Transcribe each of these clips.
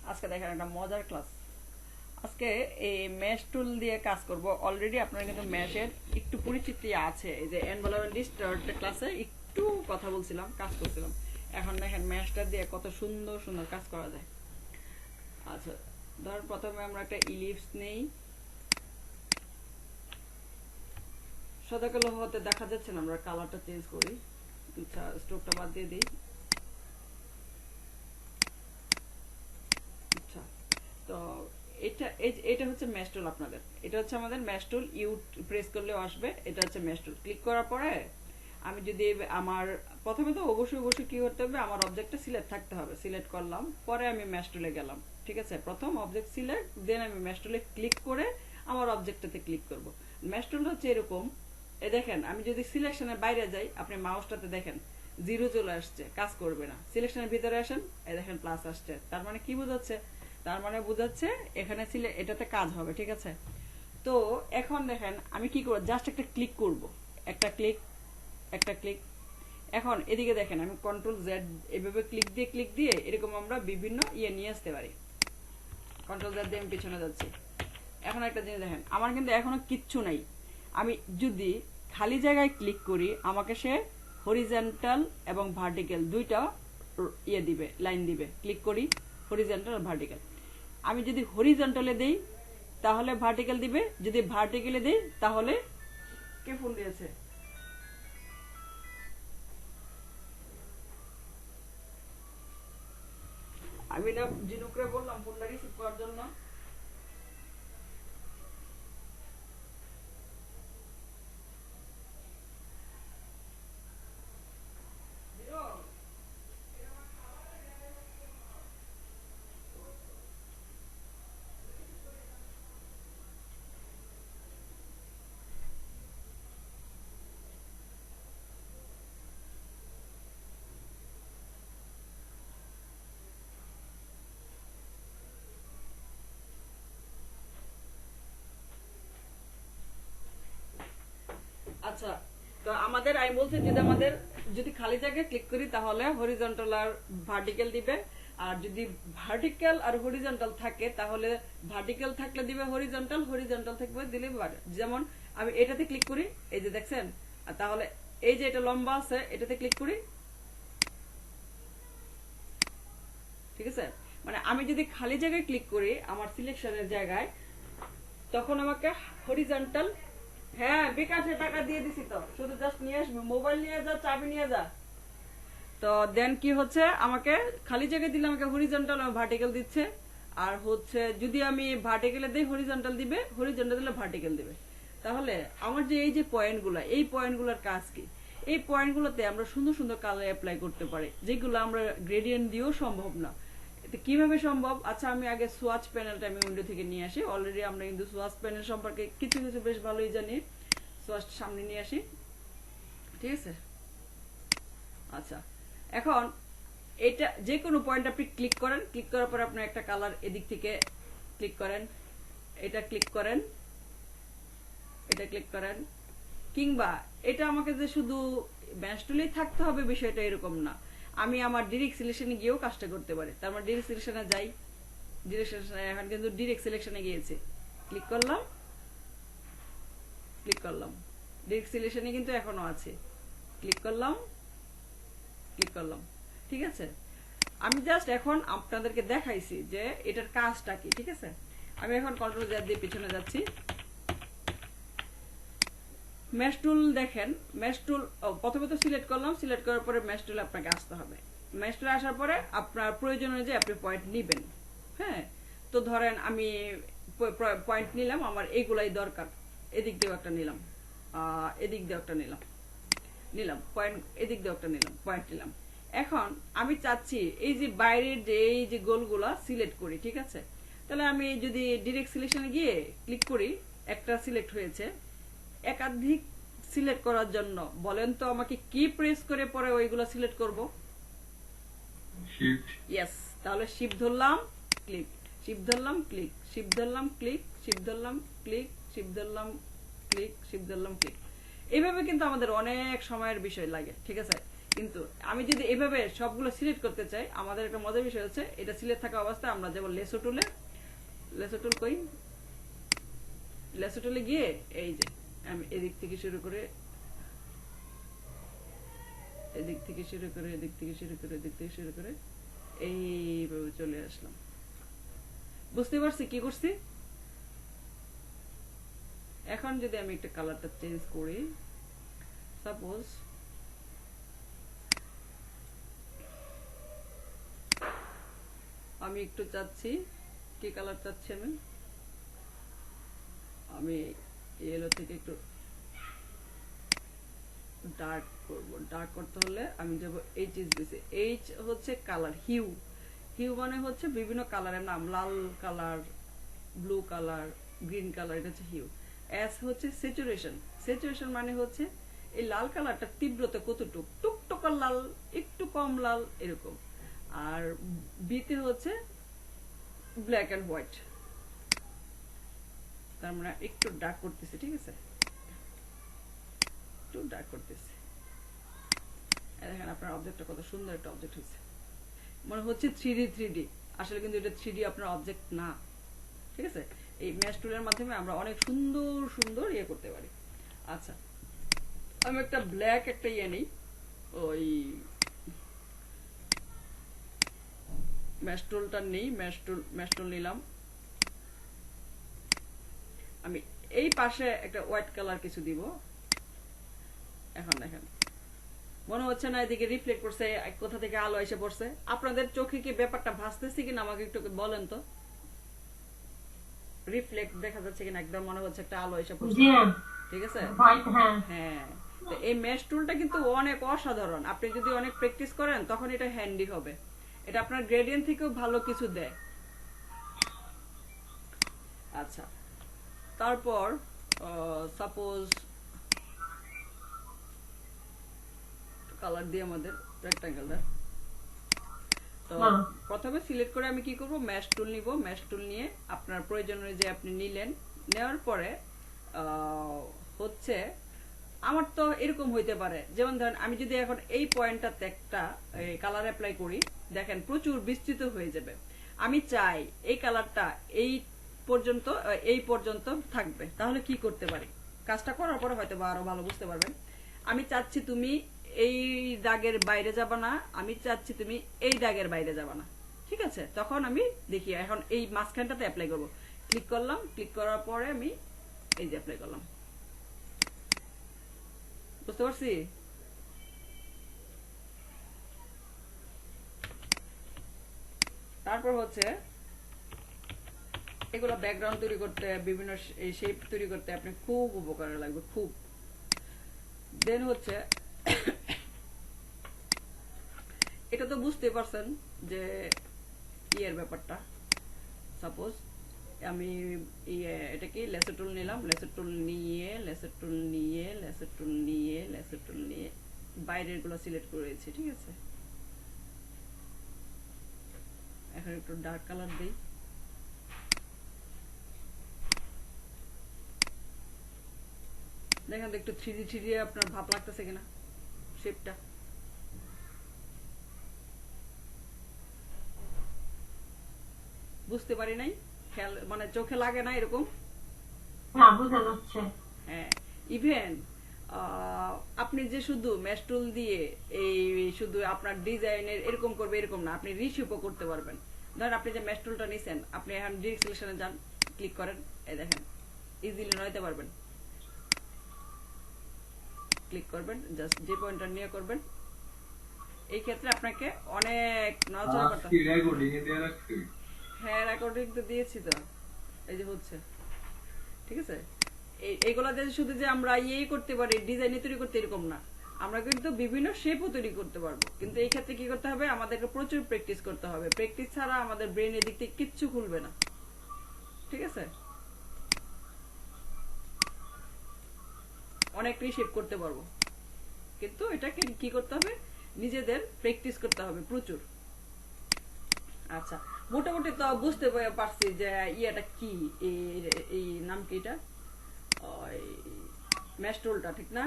আজকে দেখেন একটা মজার ক্লাস। আজকে এই ম্যাশ টুল দিয়ে কাজ করব। অলরেডি আপনারা কিন্তু ম্যাশের একটু পরিচিতি আছে। এই যে এনভেলপমেন্ট স্টার্ট ক্লাসে একটু কথা বলছিলাম, কাজ করছিলাম। এখন দেখেন ম্যাশটা দিয়ে কত সুন্দর সুন্দর কাজ করা যায়। আচ্ছা, ধর প্রথমে আমরা একটা ইলিপস নেই। সাদা কালো হতে দেখা যাচ্ছে না, আমরা কালারটা চেঞ্জ করি। আচ্ছা, স্ট্রোকটা বাদ দিয়ে দিই। আচ্ছা, তো এটা হচ্ছে ম্যাশ টুল। আপনাদের এটা হচ্ছে আমাদের ম্যাশ টুল। ইউ প্রেস করলেও আসবে। এটা হচ্ছে ম্যাশ টুল। ক্লিক করার পরে আমি যদি আমার প্রথমে তো অবশ্যই কি করতে হবে, আমার অবজেক্টটা সিলেক্ট থাকতে হবে। সিলেক্ট করলাম, পরে আমি ম্যাশ টুলে গেলাম। ঠিক আছে, প্রথম অবজেক্ট সিলেক্ট, দেন আমি ম্যাশ টুলে ক্লিক করে আমার অবজেক্টটাতে ক্লিক করব। ম্যাশ টুলটা হচ্ছে এরকম। দেখেন, আমি যদি সিলেকশনের বাইরে যাই, আপনি মাউসটাতে দেখেন জিরো চলে আসছে, কাজ করবে না। সিলেকশনের ভিতরে আসেন, দেখেন প্লাস আসছে। তার মানে কি বোঝাচ্ছে? তার মানে বোঝাচ্ছে এখানে এটাতে কাজ হবে। ঠিক আছে, তো এখন দেখেন আমি কি করব, জাস্ট একটা ক্লিক করব। একটা ক্লিক, একটা ক্লিক। এখন এদিকে দেখেন আমি কন্ট্রোল জেড এভাবে ক্লিক দিয়ে এরকম আমরা বিভিন্ন নিয়ে আসতে পারি। কন্ট্রোল জেড দিয়ে আমি পিছনে যাচ্ছি। এখন একটা জিনিস দেখেন, আমার কিন্তু এখনো কিচ্ছু নাই। আমি যদি খালি জায়গায় ক্লিক করি, আমাকে সে হরিজন্টাল এবং ভার্টিক্যাল দুইটা দিবে, লাইন দিবে। ক্লিক করি, হরিজন্টাল আর ভার্টিক্যাল। আমি যদি হরিজন্টালে দেই তাহলে ভার্টিক্যাল দিবে, যদি ভার্টিক্যালে দেই তাহলে কে ফোন দিয়েছে? আমি না জিনুকরে বললাম ফোনটা রিসিভ করার জন্য। আচ্ছা, তো আমাদের আমি বলছি যদি আমাদের যদি খালি জায়গায় ক্লিক করি তাহলে হরিজন্টাল আর ভার্টিক্যাল দিবে। আর যদি ভার্টিক্যাল আর হরিজন্টাল থাকে তাহলে ভার্টিক্যাল থাকলে দিবে হরিজন্টাল, হরিজন্টাল থাকবে দিলে। যেমন আমি এটাতে ক্লিক করি, এই যে দেখছেন, আর তাহলে এই যে এটা লম্বা আছে, এটাতে ক্লিক করি। ঠিক আছে, মানে আমি যদি খালি জায়গায় ক্লিক করি আমার সিলেকশনের জায়গায়, তখন আমাকে হরিজন্টাল। হ্যাঁ, বিকাশে টাকা দিয়ে দিছি, তো শুধু জাস্ট নিয়ে আসবি, মোবাইল নিয়ে যা, চাবি নিয়ে যা। তো দেন কি হচ্ছে, আমাকে খালি জায়গায় দিলে আমাকে হরিজন্টাল আর ভার্টিক্যাল দিচ্ছে। আর হচ্ছে যদি আমি ভার্টিক্যালে দিই হরিজন্টাল দিবে, হরিজন্টাল দিলে ভার্টিক্যাল দিবে। তাহলে আমার যে এই যে পয়েন্টগুলো, এই পয়েন্টগুলোর কাজ কি? এই পয়েন্টগুলোতে আমরা সুন্দর সুন্দর কালার অ্যাপ্লাই করতে পারি, যেগুলো আমরা গ্রেডিয়েন্ট দিয়েও সম্ভব না। কিভাবে সম্ভব? আচ্ছা, আমি আগে সোয়াচ প্যানেলটা আমি উইন্ডো থেকে নিয়ে আসি। অলরেডি আমরা কিন্তু সোয়াচ প্যানেল সম্পর্কে কিছু কিছু বেশ ভালোই জানি। সোয়াচ সামনে নিয়ে আসি। ঠিক আছে, আচ্ছা, এখন এটা যে কোনো পয়েন্ট আপনি ক্লিক করেন। ক্লিক করার পর আপনি একটা কালার এদিক থেকে ক্লিক করেন, এটা ক্লিক করেন, এটা ক্লিক করেন। কিংবা এটা আমাকে যে শুধু ম্যাশ টুলেই থাকতে হবে বিষয়টা এরকম না। আমি আমার ডিরেক্ট সিলেকশনে গিয়েও কাজটা করতে পারি। তার মানে ডিরেক্ট সিলেকশনে যাই, ডিরেক্ট সিলেকশনে এখন কিন্তু ডিরেক্ট সিলেকশনে গিয়েছে। ক্লিক করলাম, ক্লিক করলাম, ডিরেক্ট সিলেকশনে কিন্তু এখনো আছে। ক্লিক করলাম, ক্লিক করলাম। ঠিক আছে, আমি জাস্ট এখন আপনাদেরকে দেখাইছি যে এটার কাজটা কি। ঠিক আছে, আমি এখন কন্ট্রোল জেড দিয়ে পিছনে যাচ্ছি। ম্যাশ টুল দেখেন, ম্যাশ টুল প্রথমে তো সিলেক্ট করলাম, সিলেক্ট করার পরে ম্যাশ টুল আপনাকে আসতে হবে। ম্যাশ টুলে আসার পরে আপনার প্রয়োজন অনুযায়ী আপনি পয়েন্ট নিবেন। হ্যাঁ, তো ধরেন আমি পয়েন্ট নিলাম, আমার এইগুলাই দরকার। এদিক দিয়েও একটা নিলাম, এদিক দিয়েও একটা নিলাম, পয়েন্ট, এদিক দিয়েও একটা নিলাম, পয়েন্ট নিলাম। এখন আমি চাচ্ছি এই যে বাইরের যে এই যে গোলগুলা সিলেক্ট করি। ঠিক আছে, তাহলে আমি যদি ডিরেক্ট সিলেকশনে গিয়ে ক্লিক করি, একটা সিলেক্ট হয়েছে। একাধিক সিলেক্ট করার জন্য বলেন তো আমাকে কি প্রেস করে পরে ওইগুলো সিলেক্ট করব? শিফট। ইয়েস, তাহলে শিফট ধরলাম, ক্লিক, শিফট ধরলাম, ক্লিক, শিফট ধরলাম, ক্লিক, শিফট ধরলাম, ক্লিক, শিফট ধরলাম, ক্লিক, শিফট ধরলাম, ক্লিক। এইভাবে কিন্তু আমাদের অনেক সময়ের বিষয় লাগে। ঠিক আছে, কিন্তু আমি যদি এভাবে সবগুলো সিলেক্ট করতে চাই, আমাদের একটা মজার বিষয় হচ্ছে এটা সিলেক্ট থাকা অবস্থায় আমরা যেমন লেসো টুল কই, লেসো টুলে গিয়ে এই যে আমি এদিক থেকে শুরু করে এইভাবে চলে আসলাম। বুঝতে পারছি কি করছি? এখন যদি আমি একটা কালারটা চেঞ্জ করি, সাপোজ আমি একটু চাচ্ছি, কি কালার চাচ্ছি আমি ইয়েলো থেকে একটু ডার্ক করব। ডার্ক করতে হলে আমি যাব এইচ, এইচ হচ্ছে কালার, হিউ মানে হচ্ছে বিভিন্ন কালারের নাম, লাল colour, blue colour, green colour, এটা হচ্ছে হিউ। এস হচ্ছে স্যাচুরেশন মানে হচ্ছে এই লাল কালারটা তীব্রতা কতটুক, টুকটুকা লাল, একটু কম লাল, এরকম। আর বিতে হচ্ছে ব্ল্যাক এন্ড হোয়াইট, তার মানে একটু ডার্ক করতেছি, ঠিক আছে, একটু ডার্ক করতেছি। দেখেন আপনার অবজেক্টটা কত সুন্দর একটা অবজেক্ট হয়েছে, মনে হচ্ছে 3D, আসলে কিন্তু এটা 3D আপনার অবজেক্ট না, ঠিক আছে। এই ম্যাশ টুলের মাধ্যমে আমরা অনেক সুন্দর ইয়ে করতে পারি। আচ্ছা, আমি একটা ব্ল্যাক একটা ইয়ে নেই, ওই ম্যাশ টুলটা নেই, ম্যাশ টুল নিলাম। আমি এই পাশে একটা হোয়াইট কালার কিছু দিব। এখন দেখেন মনে হচ্ছে না এদিকে রিফ্লেক্ট করছে, কোথা থেকে আলো এসে পড়ছে? আপনাদের চোখে কি ব্যাপারটা ভাসতেছে কিনা আমাকে একটু বলেন তো, রিফ্লেক্ট দেখা যাচ্ছে কিনা? একদম মনে হচ্ছে একটা আলো এসে পড়ছে, ঠিক আছে। হ্যাঁ, তো এই ম্যাশ টুলটা কিন্তু অনেক অসাধারণ, আপনি যদি অনেক প্র্যাকটিস করেন তখন এটা হ্যান্ডি হবে। এটা আপনার গ্রেডিয়েন্ট থেকেও ভালো কিছু দেয়। আচ্ছা, তারপর সাপোজ কালার দিয়ে আমাদের রেক্টাঙ্গেলটা, তো প্রথমে সিলেক্ট করে আমি কি করব, ম্যাশ টুল নিব। ম্যাশ টুল নিয়ে আপনার প্রয়োজন অনুযায়ী আপনি নিলেন, নেওয়ার পরে হচ্ছে আমার তো এরকম হইতে পারে, যেমন ধরেন আমি যদি এখন এই পয়েন্টটাতে একটা কালার অ্যাপ্লাই করি, দেখেন প্রচুর বিস্তৃত হয়ে যাবে। আমি চাই এই কালারটা এই পর্যন্ত থাকবে, তাহলে কি করতে পারি? কাজটা করার পরে হয়তো আরো ভালো বুঝতে পারবেন। আমি চাচ্ছি তুমি এই দাগের বাইরে যাবা না, আমি চাচ্ছি তুমি এই দাগের বাইরে যাবা না, ঠিক আছে। তখন আমি দেখি এখন এই মাঝখানটাতে অ্যাপ্লাই করব। ক্লিক করলাম, ক্লিক করার পরে আমি এই যে অ্যাপ্লাই করলাম, বুঝতে পারছি? তারপর হচ্ছে এগুলো ব্যাকগ্রাউন্ড তৈরি করতে, বিভিন্ন শেপ তৈরি করতে আপনি খুব উপকারে লাগবে, খুব। দেন হচ্ছে এটা তো বুঝতে পারছেন যে ইয়ের ব্যাপারটা। সাপোজ আমি এটা কি লেসার টুল নিলাম, লেসার টুল নিয়ে বাইরের গুলো সিলেক্ট করেছি, ঠিক আছে। এখন একটু ডার্ক কালার দিই, দেখেন তো একটু 3D আপনার ভাব লাগতেছে কিনা শেপটা। বুঝতে পারি নাই, খেয়াল মানে চোখে লাগে না এরকম? হ্যাঁ, বোঝা যাচ্ছে। হ্যাঁ, ইভেন আপনি যে শুধু ম্যাশ টুল দিয়ে এই শুধু আপনার ডিজাইনের এরকম করবে এরকম না, আপনি রিশেপও করতে পারবেন। ধরেন আপনি যে ম্যাশ টুলটা নিছেন, আপনি এখন ডিরেক্ট সিলেকশনে যান, ক্লিক করেন, এই দেখেন ইজিলি নড়াইতে পারবেন। ক্লিক করবেন, জাস্ট যে পয়েন্টটা নিয়ে করবেন, এই ক্ষেত্রে আপনাকে অনেক নড়াচড়া করতে হবে। হ্যাঁ, রেকর্ডিং তো দিয়েছি তো, এই যে হচ্ছে, ঠিক আছে। এইগুলা দিয়ে শুধু যে আমরা ইয়েই করতে পারি, ডিজাইন তৈরি করতে এরকম না, আমরা কিন্তু বিভিন্ন শেপও তৈরি করতে পারবো। কিন্তু এই ক্ষেত্রে কি করতে হবে, আমাদেরকে প্রচুর প্র্যাকটিস করতে হবে। প্র্যাকটিস ছাড়া আমাদের ব্রেন এদিক থেকে কিচ্ছু খুলবে না, ঠিক আছে। অনেকটাই শেপ করতে পারবো, কিন্তু এটাকে কি করতে হবে, নিজেদের প্র্যাকটিস করতে হবে প্রচুর। আচ্ছা, মোটামুটি তো বুঝতে পারছি যে ইয়েটা কি, এই নাম কি, এটা ম্যাশ টুলটা, ঠিক না?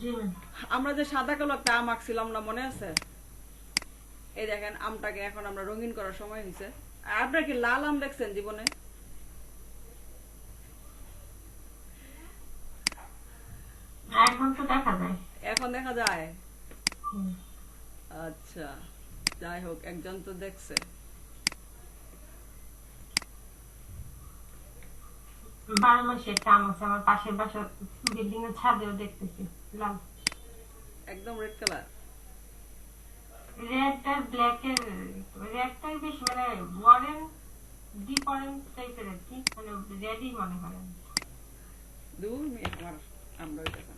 জি ম্যাম। আমরা যে সাদা কালো একটা আম আঁকছিলাম না, মনে আছে? এই দেখেন আমটাকে এখন আমরা রঙিন করার সময় হয়েছে। আপনারা কি লাল আম দেখছেন জীবনে? এখন তো দেখা যায়। এখন দেখা যায়? হুম। আচ্ছা, যাই হোক, একজন তো দেখছে। বারো মাসে একটা আম আছে আমার পাশের বাসা, বিল্ডিং এর ছাদেও দেখতেছি লাল। একদম রেড কালার। রেড আর ব্ল্যাক এর, রেডটাই বেশি মানে অরেঞ্জ, ডিপ অরেঞ্জ টাইপের আর কি, মানে রেডই মনে হয়। 2 মিনিট, আমার আমরা ওইটা না।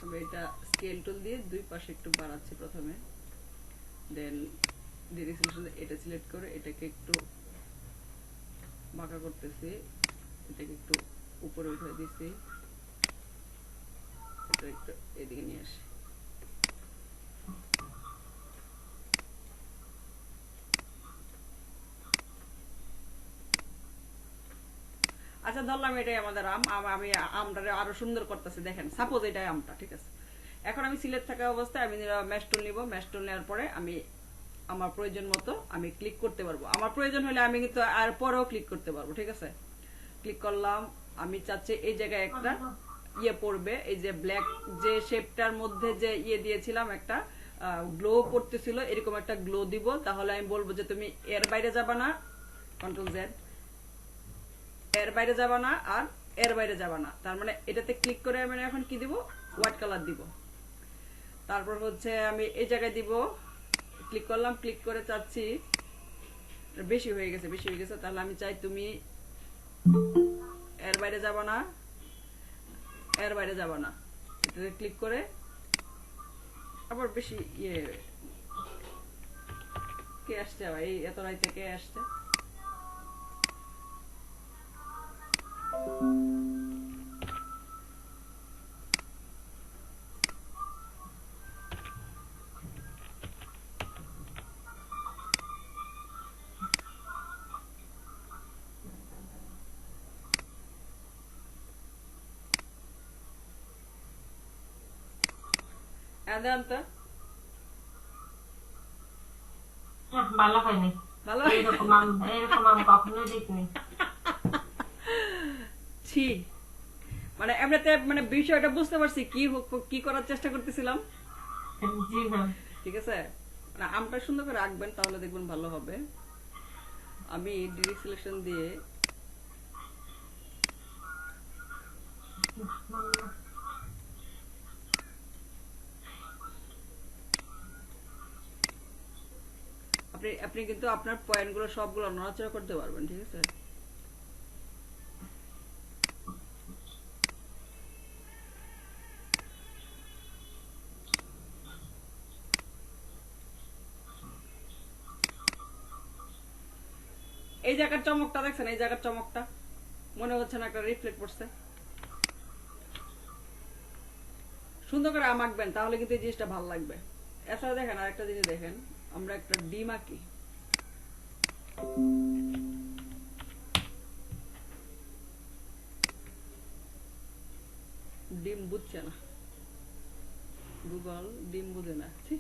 তবে এটা স্কেল টুল দিয়ে দুই পাশে একটু বাড়াচ্ছি প্রথমে, দেন ডিরেকশন এটা সিলেক্ট করে এটাকে একটু বাঁকা করতেছি, এটাকে একটু উপরে উঠে দিছি, এটা একটু এদিকে নিয়ে আসি। আচ্ছা, ধরলাম এটাই আমাদের আম। আমি আমটারে আরো সুন্দর করতেছি, দেখেন সাপোজ এটাই আমটা, ঠিক আছে? এখন আমি সিলেক্ট থাকা অবস্থায় আমি ম্যাশ টুল নিব। ম্যাশ টুল নেওয়ার পরে আমি আমার প্রয়োজন মতো আমি ক্লিক করতে পারবো। আমার প্রয়োজন হলে আমি কিন্তু আর পরেও ক্লিক করতে পারবো, ঠিক আছে? ক্লিক করলাম, আমি চাচ্ছি এই জায়গায় একটা ইয়ে পড়বে, এই যে ব্ল্যাক যে শেপটার মধ্যে যে ইয়ে দিয়েছিলাম একটা গ্লো করতেছিল, এরকম একটা গ্লো দিব। তাহলে আমি বলবো যে তুমি এর বাইরে যাবা না, কন্ট্রোল জেড, এর বাইরে যাবা না আর এর বাইরে যাবা না। তার মানে এটাতে ক্লিক করে আমি এখন কি দিব, হোয়াইট কালার দিব। তারপর হচ্ছে আমি এই জায়গায় দিব, ক্লিক করলাম, ক্লিক করে চাচ্ছি বেশি হয়ে গেছে, বেশি হয়ে গেছে। তাহলে আমি চাই তুমি এর বাইরে যাবা না, এর বাইরে যাবা না, এটাতে ক্লিক করে আবার বেশি ইয়ে। কে আসছে আবার এই এত রাইতে, কে আসছে? দেন তো। ভালো হয়নি। ভালো। এরকম আম কখনোই দেখিনি। ছি, মানে এমনিতে মানে বিষয়টা বুঝতে পারছি কি কি করার চেষ্টা করতেছিলাম, জি ম্যাম। ঠিক আছে? মানে আমটা সুন্দর করে রাখবেন, তাহলে দেখবেন ভালো হবে। আমি ডিরেক্ট সিলেকশন দিয়ে আপনি আপনি কিন্তু আপনার পয়েন্টগুলো সবগুলো নড়াচড়া করতে পারবেন, ঠিক আছে? এই জায়গার চমকটা দেখছেন? এই জায়গার চমকটা মনে হচ্ছে না একটা রিফ্লেক্ট পড়ছে? সুন্দর করে আম আঁকবেন, তাহলে কিন্তু এই জিনিসটা ভালো লাগবে। এছাড়া দেখেন আরেকটা জিনিস দেখেন, আমরা একটা ডিম আঁকি, ডিম বুঝছে না, গুগল ডিম বুঝে না, ছি।